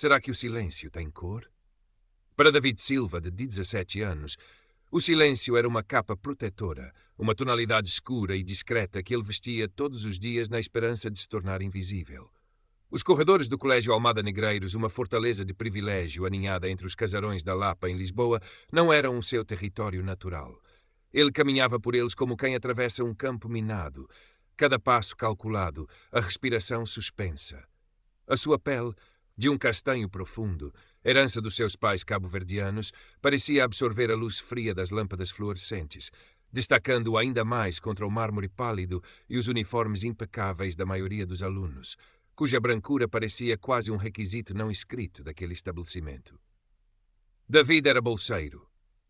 Será que o silêncio tem cor? Para David Silva, de 17 anos, o silêncio era uma capa protetora, uma tonalidade escura e discreta que ele vestia todos os dias na esperança de se tornar invisível. Os corredores do Colégio Almada Negreiros, uma fortaleza de privilégio aninhada entre os casarões da Lapa em Lisboa, não eram o seu território natural. Ele caminhava por eles como quem atravessa um campo minado, cada passo calculado, a respiração suspensa. A sua pele, de um castanho profundo, herança dos seus pais cabo-verdianos, parecia absorver a luz fria das lâmpadas fluorescentes, destacando-o ainda mais contra o mármore pálido e os uniformes impecáveis da maioria dos alunos, cuja brancura parecia quase um requisito não escrito daquele estabelecimento. David era bolseiro,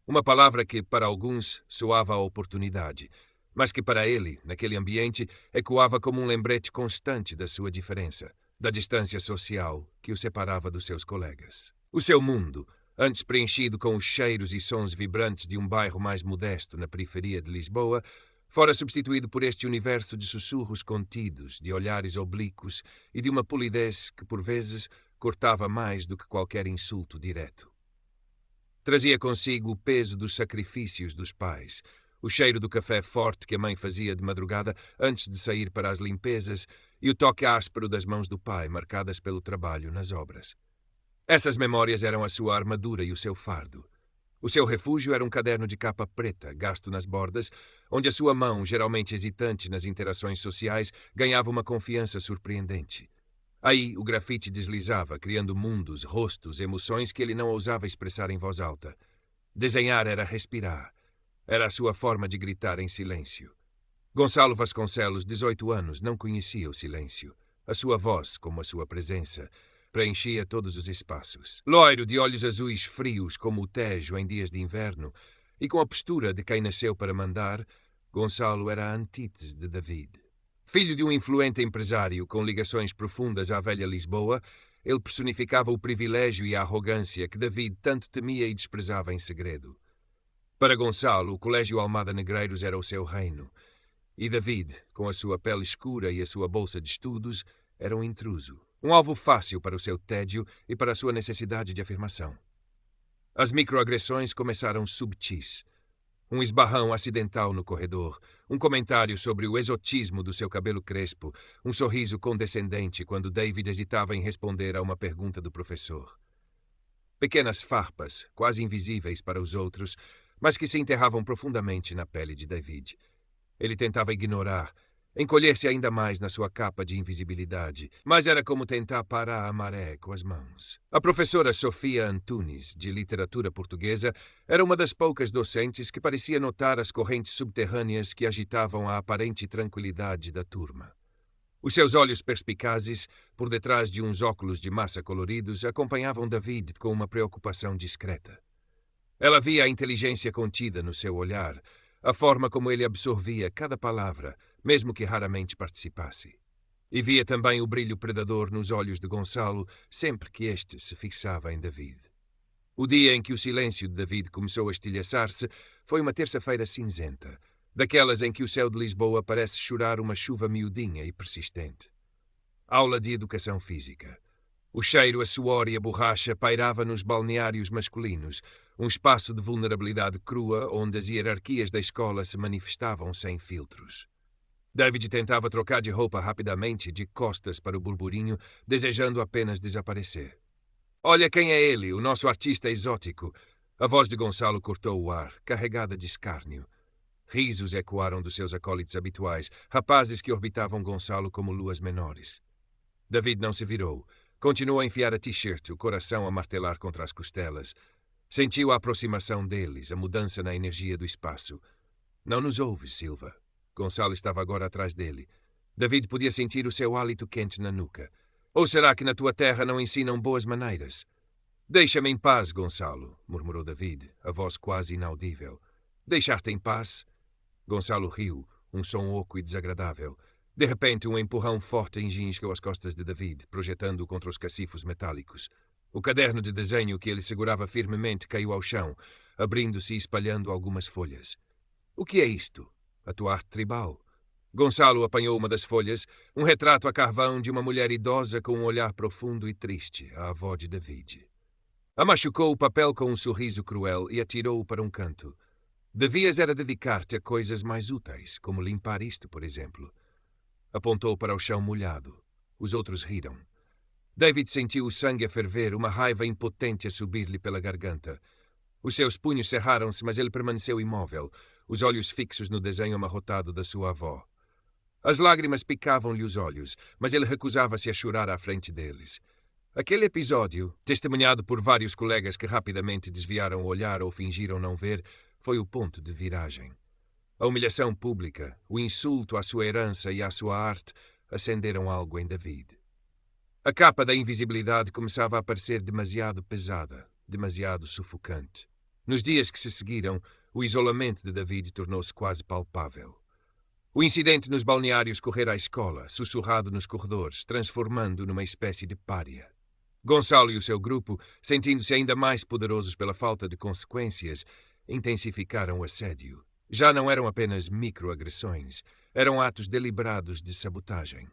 uma palavra que, para alguns, soava a oportunidade, mas que para ele, naquele ambiente, ecoava como um lembrete constante da sua diferença, da distância social que o separava dos seus colegas. O seu mundo, antes preenchido com os cheiros e sons vibrantes de um bairro mais modesto na periferia de Lisboa, fora substituído por este universo de sussurros contidos, de olhares oblíquos e de uma polidez que, por vezes, cortava mais do que qualquer insulto direto. Trazia consigo o peso dos sacrifícios dos pais, o cheiro do café forte que a mãe fazia de madrugada antes de sair para as limpezas e o toque áspero das mãos do pai, marcadas pelo trabalho nas obras. Essas memórias eram a sua armadura e o seu fardo. O seu refúgio era um caderno de capa preta, gasto nas bordas, onde a sua mão, geralmente hesitante nas interações sociais, ganhava uma confiança surpreendente. Aí o grafite deslizava, criando mundos, rostos, emoções que ele não ousava expressar em voz alta. Desenhar era respirar. Era a sua forma de gritar em silêncio. Gonçalo Vasconcelos, 18 anos, não conhecia o silêncio. A sua voz, como a sua presença, preenchia todos os espaços. Loiro, de olhos azuis frios como o Tejo em dias de inverno, e com a postura de quem nasceu para mandar, Gonçalo era a antítese de David. Filho de um influente empresário com ligações profundas à velha Lisboa, ele personificava o privilégio e a arrogância que David tanto temia e desprezava em segredo. Para Gonçalo, o Colégio Almada Negreiros era o seu reino, e David, com a sua pele escura e a sua bolsa de estudos, era um intruso, um alvo fácil para o seu tédio e para a sua necessidade de afirmação. As microagressões começaram subtis. Um esbarrão acidental no corredor, um comentário sobre o exotismo do seu cabelo crespo, um sorriso condescendente quando David hesitava em responder a uma pergunta do professor. Pequenas farpas, quase invisíveis para os outros, mas que se enterravam profundamente na pele de David. Ele tentava ignorar, encolher-se ainda mais na sua capa de invisibilidade, mas era como tentar parar a maré com as mãos. A professora Sofia Antunes, de literatura portuguesa, era uma das poucas docentes que parecia notar as correntes subterrâneas que agitavam a aparente tranquilidade da turma. Os seus olhos perspicazes, por detrás de uns óculos de massa coloridos, acompanhavam David com uma preocupação discreta. Ela via a inteligência contida no seu olhar, a forma como ele absorvia cada palavra, mesmo que raramente participasse. E via também o brilho predador nos olhos de Gonçalo sempre que este se fixava em David. O dia em que o silêncio de David começou a estilhaçar-se foi uma terça-feira cinzenta, daquelas em que o céu de Lisboa parece chorar uma chuva miudinha e persistente. Aula de educação física. O cheiro a suor e a borracha pairava nos balneários masculinos, um espaço de vulnerabilidade crua onde as hierarquias da escola se manifestavam sem filtros. David tentava trocar de roupa rapidamente, de costas para o burburinho, desejando apenas desaparecer. Olha quem é ele, o nosso artista exótico. A voz de Gonçalo cortou o ar, carregada de escárnio. Risos ecoaram dos seus acólitos habituais, rapazes que orbitavam Gonçalo como luas menores. David não se virou. Continuou a enfiar a t-shirt, o coração a martelar contra as costelas. Sentiu a aproximação deles, a mudança na energia do espaço. Não nos ouves, Silva. Gonçalo estava agora atrás dele. David podia sentir o seu hálito quente na nuca. Ou será que na tua terra não ensinam boas maneiras? Deixa-me em paz, Gonçalo, murmurou David, a voz quase inaudível. Deixar-te em paz? Gonçalo riu, um som oco e desagradável. De repente, um empurrão forte enginchou as costas de David, projetando-o contra os cacifos metálicos. O caderno de desenho que ele segurava firmemente caiu ao chão, abrindo-se e espalhando algumas folhas. O que é isto? A tua arte tribal? Gonçalo apanhou uma das folhas, um retrato a carvão de uma mulher idosa com um olhar profundo e triste, a avó de David. Amachucou o papel com um sorriso cruel e atirou-o para um canto. Devias era dedicar-te a coisas mais úteis, como limpar isto, por exemplo. Apontou para o chão molhado. Os outros riram. David sentiu o sangue a ferver, uma raiva impotente a subir-lhe pela garganta. Os seus punhos cerraram-se, mas ele permaneceu imóvel, os olhos fixos no desenho amarrotado da sua avó. As lágrimas picavam-lhe os olhos, mas ele recusava-se a chorar à frente deles. Aquele episódio, testemunhado por vários colegas que rapidamente desviaram o olhar ou fingiram não ver, foi o ponto de viragem. A humilhação pública, o insulto à sua herança e à sua arte acenderam algo em David. A capa da invisibilidade começava a parecer demasiado pesada, demasiado sufocante. Nos dias que se seguiram, o isolamento de David tornou-se quase palpável. O incidente nos balneários correra à escola, sussurrado nos corredores, transformando-o numa espécie de pária. Gonçalo e o seu grupo, sentindo-se ainda mais poderosos pela falta de consequências, intensificaram o assédio. Já não eram apenas microagressões, eram atos deliberados de sabotagem.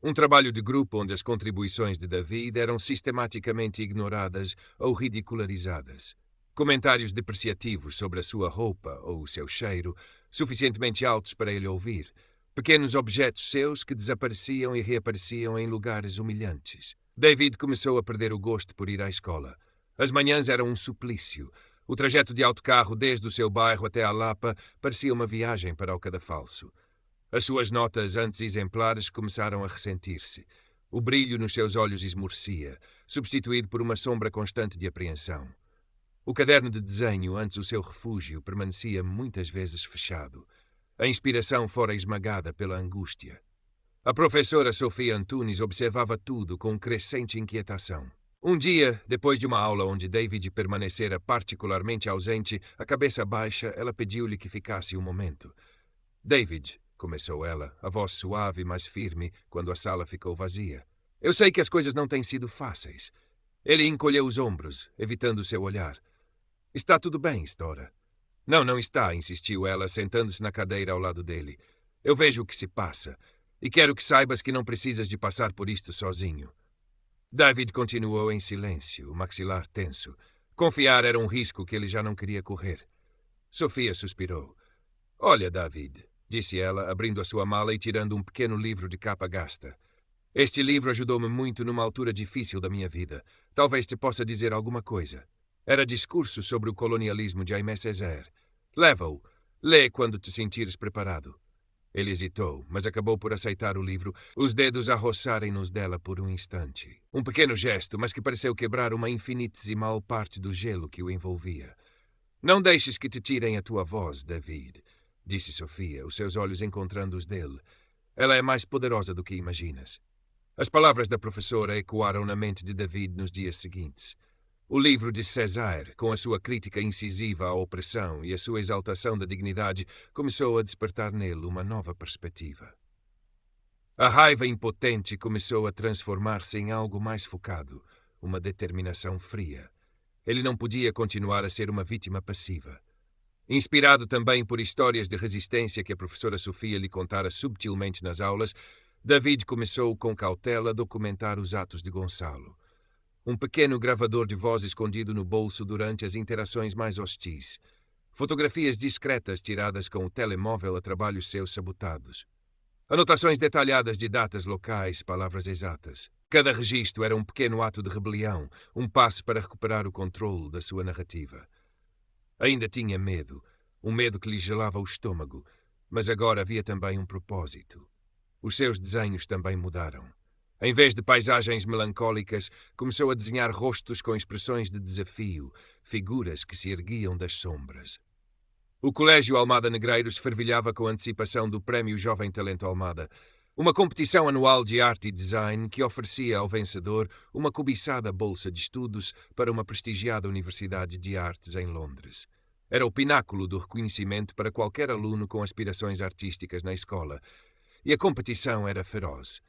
Um trabalho de grupo onde as contribuições de David eram sistematicamente ignoradas ou ridicularizadas. Comentários depreciativos sobre a sua roupa ou o seu cheiro, suficientemente altos para ele ouvir. Pequenos objetos seus que desapareciam e reapareciam em lugares humilhantes. David começou a perder o gosto por ir à escola. As manhãs eram um suplício. O trajeto de autocarro desde o seu bairro até à Lapa parecia uma viagem para o Cadafalso. As suas notas antes exemplares começaram a ressentir-se. O brilho nos seus olhos esmorecia, substituído por uma sombra constante de apreensão. O caderno de desenho, antes o seu refúgio, permanecia muitas vezes fechado. A inspiração fora esmagada pela angústia. A professora Sofia Antunes observava tudo com crescente inquietação. Um dia, depois de uma aula onde David permanecera particularmente ausente, a cabeça baixa, ela pediu-lhe que ficasse um momento. David, começou ela, a voz suave, mas firme, quando a sala ficou vazia. Eu sei que as coisas não têm sido fáceis. Ele encolheu os ombros, evitando seu olhar. Está tudo bem, Stora. Não, não está, insistiu ela, sentando-se na cadeira ao lado dele. Eu vejo o que se passa, e quero que saibas que não precisas de passar por isto sozinho. David continuou em silêncio, o maxilar tenso. Confiar era um risco que ele já não queria correr. Sofia suspirou. Olha, David, disse ela, abrindo a sua mala e tirando um pequeno livro de capa gasta. Este livro ajudou-me muito numa altura difícil da minha vida. Talvez te possa dizer alguma coisa. Era discurso sobre o colonialismo de Aimé Césaire. Leva-o. Lê quando te sentires preparado. Ele hesitou, mas acabou por aceitar o livro, os dedos a roçarem-nos dela por um instante. Um pequeno gesto, mas que pareceu quebrar uma infinitesimal parte do gelo que o envolvia. Não deixes que te tirem a tua voz, David, disse Sofia, os seus olhos encontrando os dele. Ela é mais poderosa do que imaginas. As palavras da professora ecoaram na mente de David nos dias seguintes. O livro de Césaire, com a sua crítica incisiva à opressão e a sua exaltação da dignidade, começou a despertar nele uma nova perspectiva. A raiva impotente começou a transformar-se em algo mais focado, uma determinação fria. Ele não podia continuar a ser uma vítima passiva. Inspirado também por histórias de resistência que a professora Sofia lhe contara subtilmente nas aulas, David começou com cautela a documentar os atos de Gonçalo. Um pequeno gravador de voz escondido no bolso durante as interações mais hostis. Fotografias discretas tiradas com o telemóvel a trabalhos seus sabotados. Anotações detalhadas de datas locais, palavras exatas. Cada registro era um pequeno ato de rebelião, um passo para recuperar o controle da sua narrativa. Ainda tinha medo, um medo que lhe gelava o estômago, mas agora havia também um propósito. Os seus desenhos também mudaram. Em vez de paisagens melancólicas, começou a desenhar rostos com expressões de desafio, figuras que se erguiam das sombras. O Colégio Almada Negreiros fervilhava com a antecipação do Prémio Jovem Talento Almada, uma competição anual de arte e design que oferecia ao vencedor uma cobiçada bolsa de estudos para uma prestigiada Universidade de Artes em Londres. Era o pináculo do reconhecimento para qualquer aluno com aspirações artísticas na escola, e a competição era feroz.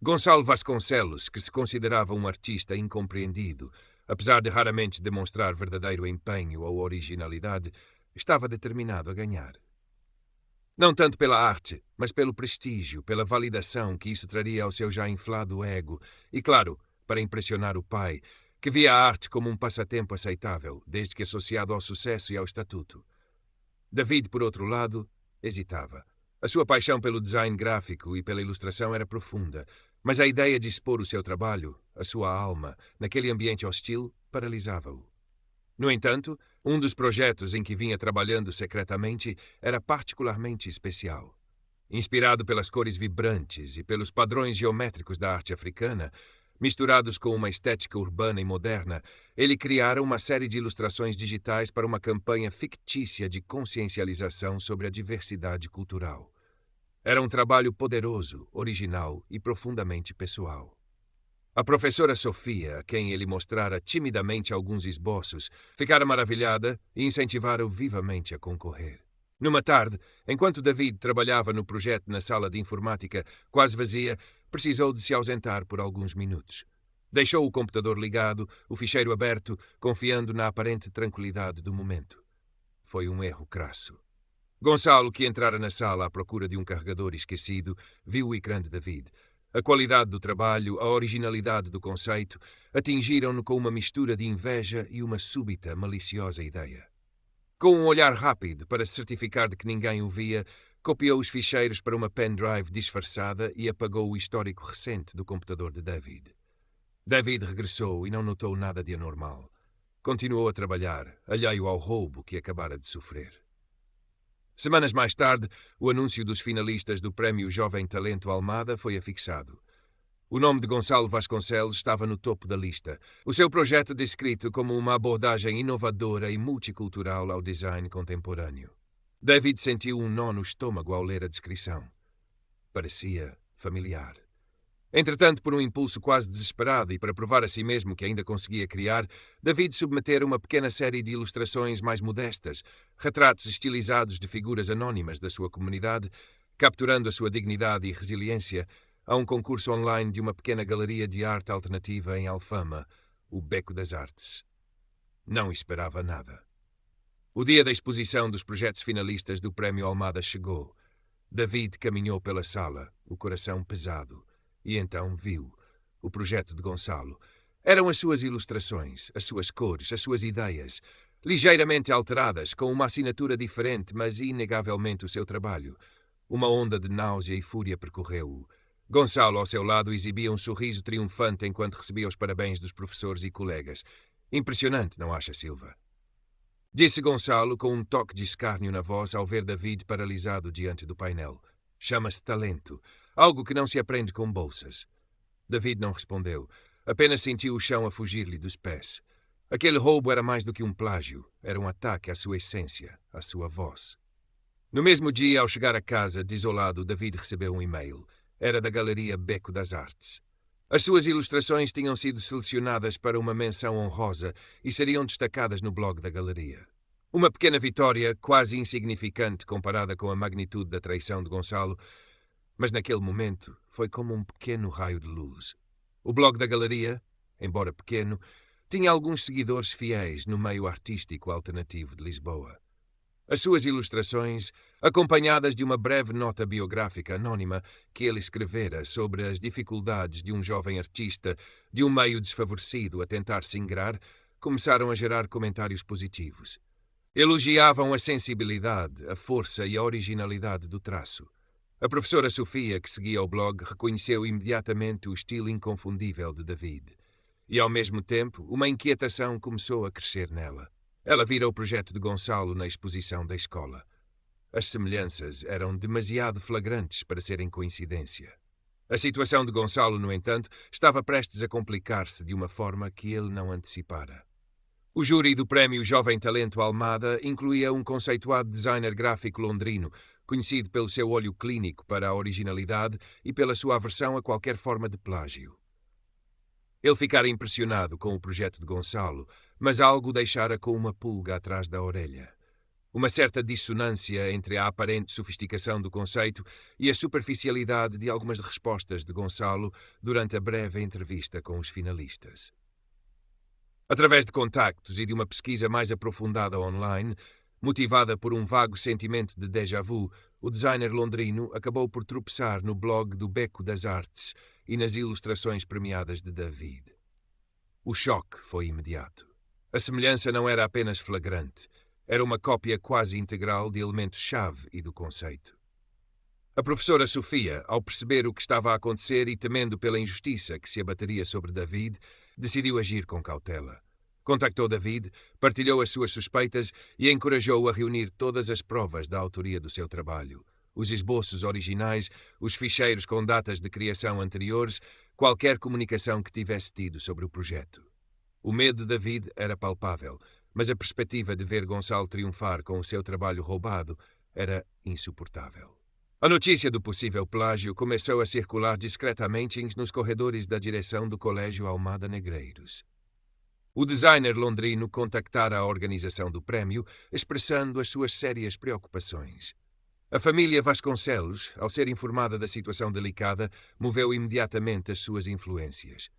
Gonçalo Vasconcelos, que se considerava um artista incompreendido, apesar de raramente demonstrar verdadeiro empenho ou originalidade, estava determinado a ganhar. Não tanto pela arte, mas pelo prestígio, pela validação que isso traria ao seu já inflado ego e, claro, para impressionar o pai, que via a arte como um passatempo aceitável, desde que associado ao sucesso e ao estatuto. David, por outro lado, hesitava. A sua paixão pelo design gráfico e pela ilustração era profunda, mas a ideia de expor o seu trabalho, a sua alma, naquele ambiente hostil, paralisava-o. No entanto, um dos projetos em que vinha trabalhando secretamente era particularmente especial. Inspirado pelas cores vibrantes e pelos padrões geométricos da arte africana, misturados com uma estética urbana e moderna, ele criara uma série de ilustrações digitais para uma campanha fictícia de consciencialização sobre a diversidade cultural. Era um trabalho poderoso, original e profundamente pessoal. A professora Sofia, a quem ele mostrara timidamente alguns esboços, ficara maravilhada e incentivara-o vivamente a concorrer. Numa tarde, enquanto David trabalhava no projeto na sala de informática, quase vazia, precisou de se ausentar por alguns minutos. Deixou o computador ligado, o ficheiro aberto, confiando na aparente tranquilidade do momento. Foi um erro crasso. Gonçalo, que entrara na sala à procura de um carregador esquecido, viu o ecrã de David. A qualidade do trabalho, a originalidade do conceito, atingiram-no com uma mistura de inveja e uma súbita, maliciosa ideia. Com um olhar rápido para se certificar de que ninguém o via, copiou os ficheiros para uma pendrive disfarçada e apagou o histórico recente do computador de David. David regressou e não notou nada de anormal. Continuou a trabalhar, alheio ao roubo que acabara de sofrer. Semanas mais tarde, o anúncio dos finalistas do Prémio Jovem Talento Almada foi afixado. O nome de Gonçalo Vasconcelos estava no topo da lista, o seu projeto descrito como uma abordagem inovadora e multicultural ao design contemporâneo. David sentiu um nó no estômago ao ler a descrição. Parecia familiar. Entretanto, por um impulso quase desesperado e para provar a si mesmo que ainda conseguia criar, David submetera uma pequena série de ilustrações mais modestas, retratos estilizados de figuras anónimas da sua comunidade, capturando a sua dignidade e resiliência, a um concurso online de uma pequena galeria de arte alternativa em Alfama, o Beco das Artes. Não esperava nada. O dia da exposição dos projetos finalistas do Prémio Almada chegou. David caminhou pela sala, o coração pesado. E então viu o projeto de Gonçalo. Eram as suas ilustrações, as suas cores, as suas ideias, ligeiramente alteradas, com uma assinatura diferente, mas inegavelmente o seu trabalho. Uma onda de náusea e fúria percorreu-o. Gonçalo, ao seu lado, exibia um sorriso triunfante enquanto recebia os parabéns dos professores e colegas. Impressionante, não acha, Silva? Disse Gonçalo com um toque de escárnio na voz ao ver David paralisado diante do painel. Chama-se talento. Algo que não se aprende com bolsas. David não respondeu. Apenas sentiu o chão a fugir-lhe dos pés. Aquele roubo era mais do que um plágio. Era um ataque à sua essência, à sua voz. No mesmo dia, ao chegar a casa, desolado, David recebeu um e-mail. Era da Galeria Beco das Artes. As suas ilustrações tinham sido selecionadas para uma menção honrosa e seriam destacadas no blog da galeria. Uma pequena vitória, quase insignificante comparada com a magnitude da traição de Gonçalo, mas naquele momento foi como um pequeno raio de luz. O blog da galeria, embora pequeno, tinha alguns seguidores fiéis no meio artístico alternativo de Lisboa. As suas ilustrações, acompanhadas de uma breve nota biográfica anónima que ele escrevera sobre as dificuldades de um jovem artista de um meio desfavorecido a tentar se ingrar, começaram a gerar comentários positivos. Elogiavam a sensibilidade, a força e a originalidade do traço. A professora Sofia, que seguia o blog, reconheceu imediatamente o estilo inconfundível de David. E, ao mesmo tempo, uma inquietação começou a crescer nela. Ela vira o projeto de Gonçalo na exposição da escola. As semelhanças eram demasiado flagrantes para serem coincidência. A situação de Gonçalo, no entanto, estava prestes a complicar-se de uma forma que ele não antecipara. O júri do Prémio Jovem Talento Almada incluía um conceituado designer gráfico londrino, conhecido pelo seu olho clínico para a originalidade e pela sua aversão a qualquer forma de plágio. Ele ficara impressionado com o projeto de Gonçalo, mas algo o deixara com uma pulga atrás da orelha. Uma certa dissonância entre a aparente sofisticação do conceito e a superficialidade de algumas respostas de Gonçalo durante a breve entrevista com os finalistas. Através de contactos e de uma pesquisa mais aprofundada online, Motivada por um vago sentimento de déjà vu, o designer londrino acabou por tropeçar no blog do Beco das Artes e nas ilustrações premiadas de David. O choque foi imediato. A semelhança não era apenas flagrante, era uma cópia quase integral de elementos-chave e do conceito. A professora Sofia, ao perceber o que estava a acontecer e temendo pela injustiça que se abateria sobre David, decidiu agir com cautela. Contactou David, partilhou as suas suspeitas e encorajou-o a reunir todas as provas da autoria do seu trabalho. Os esboços originais, os ficheiros com datas de criação anteriores, qualquer comunicação que tivesse tido sobre o projeto. O medo de David era palpável, mas a perspectiva de ver Gonçalo triunfar com o seu trabalho roubado era insuportável. A notícia do possível plágio começou a circular discretamente nos corredores da direção do Colégio Almada Negreiros. O designer londrino contactara a organização do prémio, expressando as suas sérias preocupações. A família Vasconcelos, ao ser informada da situação delicada, moveu imediatamente as suas influências.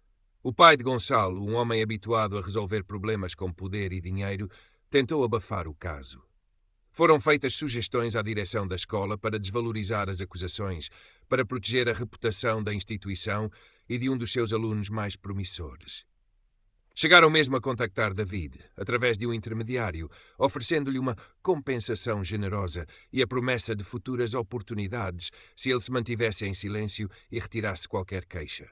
O pai de Gonçalo, um homem habituado a resolver problemas com poder e dinheiro, tentou abafar o caso. Foram feitas sugestões à direção da escola para desvalorizar as acusações, para proteger a reputação da instituição e de um dos seus alunos mais promissores. Chegaram mesmo a contactar David, através de um intermediário, oferecendo-lhe uma compensação generosa e a promessa de futuras oportunidades se ele se mantivesse em silêncio e retirasse qualquer queixa.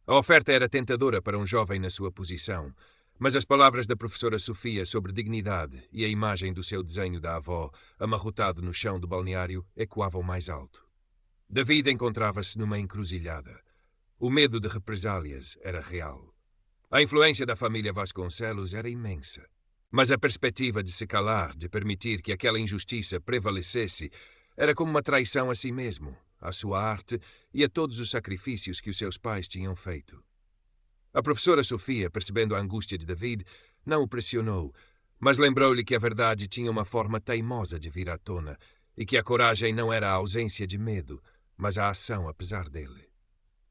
A oferta era tentadora para um jovem na sua posição, mas as palavras da professora Sofia sobre dignidade e a imagem do seu desenho da avó, amarrotado no chão do balneário, ecoavam mais alto. David encontrava-se numa encruzilhada. O medo de represálias era real. A influência da família Vasconcelos era imensa. Mas a perspectiva de se calar, de permitir que aquela injustiça prevalecesse, era como uma traição a si mesmo, à sua arte e a todos os sacrifícios que os seus pais tinham feito. A professora Sofia, percebendo a angústia de David, não o pressionou, mas lembrou-lhe que a verdade tinha uma forma teimosa de vir à tona e que a coragem não era a ausência de medo, mas a ação apesar dele.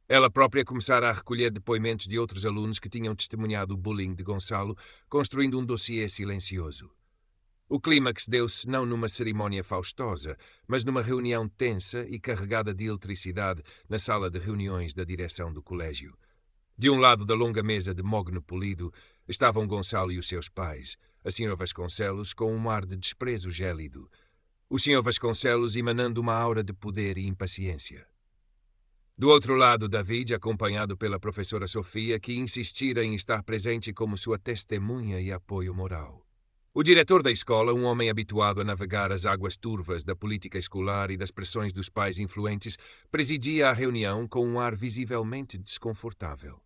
Ela própria começara a recolher depoimentos de outros alunos que tinham testemunhado o bullying de Gonçalo, construindo um dossiê silencioso. O clímax deu-se não numa cerimónia faustosa, mas numa reunião tensa e carregada de eletricidade na sala de reuniões da direção do colégio. De um lado da longa mesa de mogno polido estavam Gonçalo e os seus pais, a Sra. Vasconcelos com um ar de desprezo gélido, o Sr. Vasconcelos emanando uma aura de poder e impaciência. Do outro lado, David, acompanhado pela professora Sofia, que insistira em estar presente como sua testemunha e apoio moral. O diretor da escola, um homem habituado a navegar as águas turvas da política escolar e das pressões dos pais influentes, presidia a reunião com um ar visivelmente desconfortável.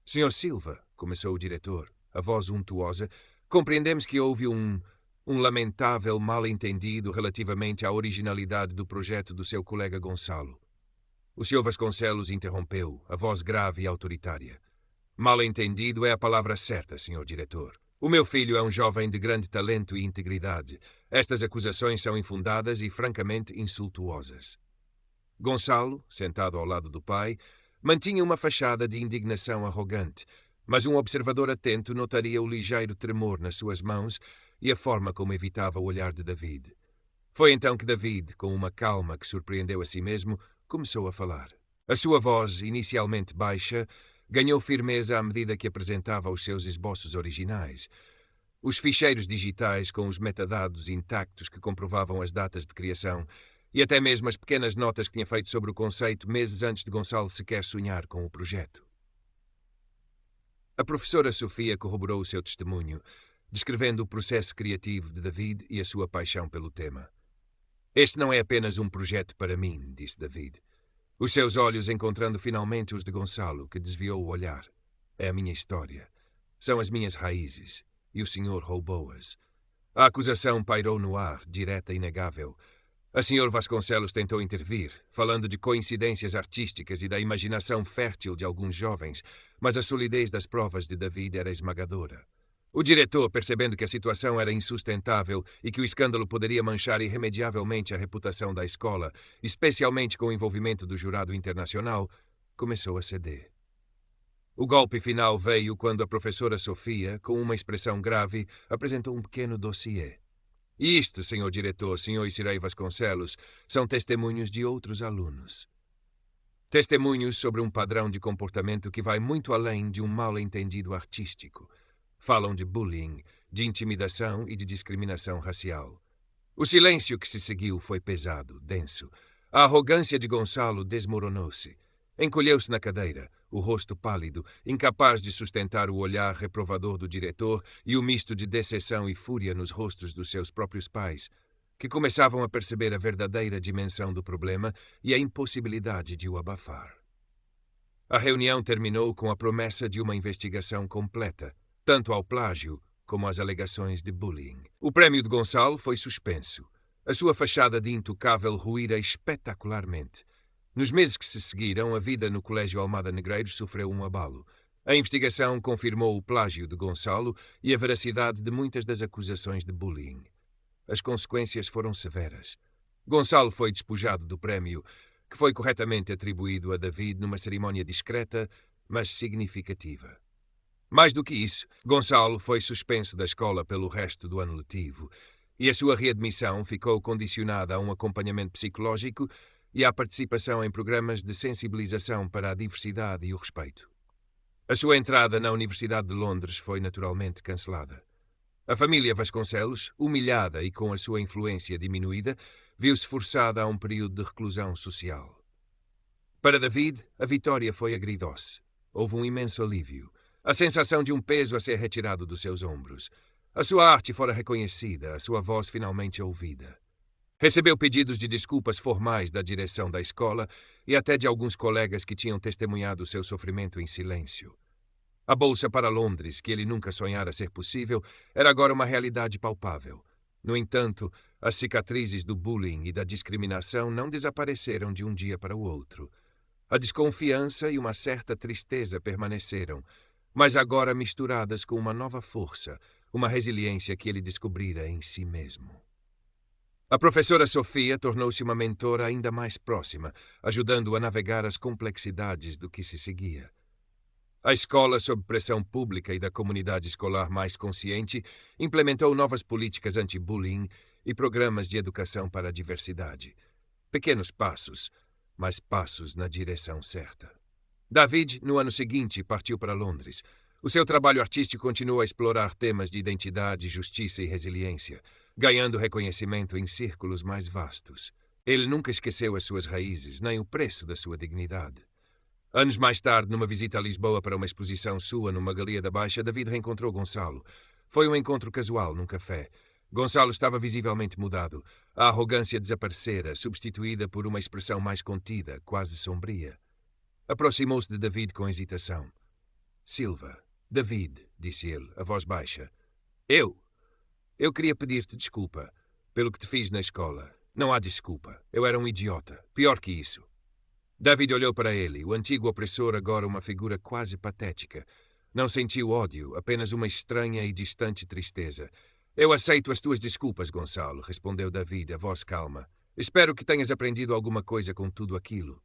Sr. Silva, começou o diretor, a voz untuosa, compreendemos que houve um lamentável mal-entendido relativamente à originalidade do projeto do seu colega Gonçalo. O Sr. Vasconcelos interrompeu, a voz grave e autoritária. Mal-entendido é a palavra certa, Sr. Diretor. O meu filho é um jovem de grande talento e integridade. Estas acusações são infundadas e francamente insultuosas. Gonçalo, sentado ao lado do pai, mantinha uma fachada de indignação arrogante, mas um observador atento notaria o ligeiro tremor nas suas mãos e a forma como evitava o olhar de David. Foi então que David, com uma calma que surpreendeu a si mesmo, começou a falar. A sua voz, inicialmente baixa, ganhou firmeza à medida que apresentava os seus esboços originais. Os ficheiros digitais com os metadados intactos que comprovavam as datas de criação e até mesmo as pequenas notas que tinha feito sobre o conceito meses antes de Gonçalo sequer sonhar com o projeto. A professora Sofia corroborou o seu testemunho, descrevendo o processo criativo de David e a sua paixão pelo tema. Este não é apenas um projeto para mim, disse David. Os seus olhos encontrando finalmente os de Gonçalo, que desviou o olhar. É a minha história. São as minhas raízes. E o senhor roubou-as. A acusação pairou no ar, direta e inegável. A Sr. Vasconcelos tentou intervir, falando de coincidências artísticas e da imaginação fértil de alguns jovens, mas a solidez das provas de David era esmagadora. O diretor, percebendo que a situação era insustentável e que o escândalo poderia manchar irremediavelmente a reputação da escola, especialmente com o envolvimento do jurado internacional, começou a ceder. O golpe final veio quando a professora Sofia, com uma expressão grave, apresentou um pequeno dossiê. E isto, senhor diretor, senhor Isirei Vasconcelos, são testemunhos de outros alunos. Testemunhos sobre um padrão de comportamento que vai muito além de um mal-entendido artístico. Falam de bullying, de intimidação e de discriminação racial. O silêncio que se seguiu foi pesado, denso. A arrogância de Gonçalo desmoronou-se. Encolheu-se na cadeira, o rosto pálido, incapaz de sustentar o olhar reprovador do diretor e o misto de decepção e fúria nos rostos dos seus próprios pais, que começavam a perceber a verdadeira dimensão do problema e a impossibilidade de o abafar. A reunião terminou com a promessa de uma investigação completa, tanto ao plágio como às alegações de bullying. O prémio de Gonçalo foi suspenso. A sua fachada de intocável ruíra espetacularmente. Nos meses que se seguiram, a vida no Colégio Almada Negreiros sofreu um abalo. A investigação confirmou o plágio de Gonçalo e a veracidade de muitas das acusações de bullying. As consequências foram severas. Gonçalo foi despojado do prémio, que foi corretamente atribuído a David numa cerimónia discreta, mas significativa. Mais do que isso, Gonçalo foi suspenso da escola pelo resto do ano letivo, e a sua readmissão ficou condicionada a um acompanhamento psicológico e à participação em programas de sensibilização para a diversidade e o respeito. A sua entrada na Universidade de Londres foi naturalmente cancelada. A família Vasconcelos, humilhada e com a sua influência diminuída, viu-se forçada a um período de reclusão social. Para David, a vitória foi agridoce. Houve um imenso alívio. A sensação de um peso a ser retirado dos seus ombros. A sua arte fora reconhecida, a sua voz finalmente ouvida. Recebeu pedidos de desculpas formais da direção da escola e até de alguns colegas que tinham testemunhado seu sofrimento em silêncio. A bolsa para Londres, que ele nunca sonhara ser possível, era agora uma realidade palpável. No entanto, as cicatrizes do bullying e da discriminação não desapareceram de um dia para o outro. A desconfiança e uma certa tristeza permaneceram, mas agora misturadas com uma nova força, uma resiliência que ele descobrira em si mesmo. A professora Sofia tornou-se uma mentora ainda mais próxima, ajudando-o a navegar as complexidades do que se seguia. A escola, sob pressão pública e da comunidade escolar mais consciente, implementou novas políticas anti-bullying e programas de educação para a diversidade. Pequenos passos, mas passos na direção certa. David, no ano seguinte, partiu para Londres. O seu trabalho artístico continuou a explorar temas de identidade, justiça e resiliência, ganhando reconhecimento em círculos mais vastos. Ele nunca esqueceu as suas raízes, nem o preço da sua dignidade. Anos mais tarde, numa visita a Lisboa para uma exposição sua numa Galeria da Baixa, David reencontrou Gonçalo. Foi um encontro casual, num café. Gonçalo estava visivelmente mudado. A arrogância desaparecera, substituída por uma expressão mais contida, quase sombria. Aproximou-se de David com hesitação. Silva, David, disse ele, a voz baixa. Eu queria pedir-te desculpa pelo que te fiz na escola. Não há desculpa. Eu era um idiota. Pior que isso. David olhou para ele, o antigo opressor agora uma figura quase patética. Não sentiu ódio, apenas uma estranha e distante tristeza. Eu aceito as tuas desculpas, Gonçalo, respondeu David, a voz calma. Espero que tenhas aprendido alguma coisa com tudo aquilo.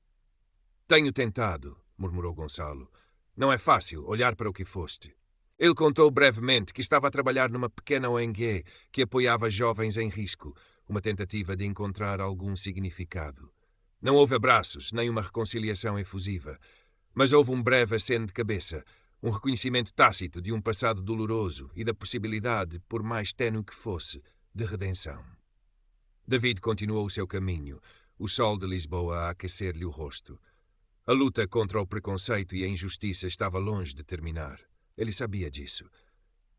Tenho tentado, murmurou Gonçalo. Não é fácil olhar para o que foste. Ele contou brevemente que estava a trabalhar numa pequena ONG que apoiava jovens em risco, uma tentativa de encontrar algum significado. Não houve abraços, nem uma reconciliação efusiva, mas houve um breve aceno de cabeça, um reconhecimento tácito de um passado doloroso e da possibilidade, por mais ténue que fosse, de redenção. David continuou o seu caminho, o sol de Lisboa a aquecer-lhe o rosto. A luta contra o preconceito e a injustiça estava longe de terminar. Ele sabia disso.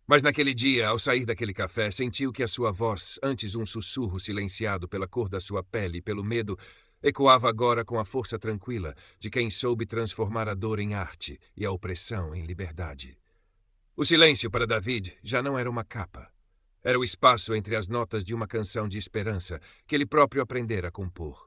Mas naquele dia, ao sair daquele café, sentiu que a sua voz, antes um sussurro silenciado pela cor da sua pele e pelo medo, ecoava agora com a força tranquila de quem soube transformar a dor em arte e a opressão em liberdade. O silêncio para David já não era uma capa. Era o espaço entre as notas de uma canção de esperança que ele próprio aprendera a compor.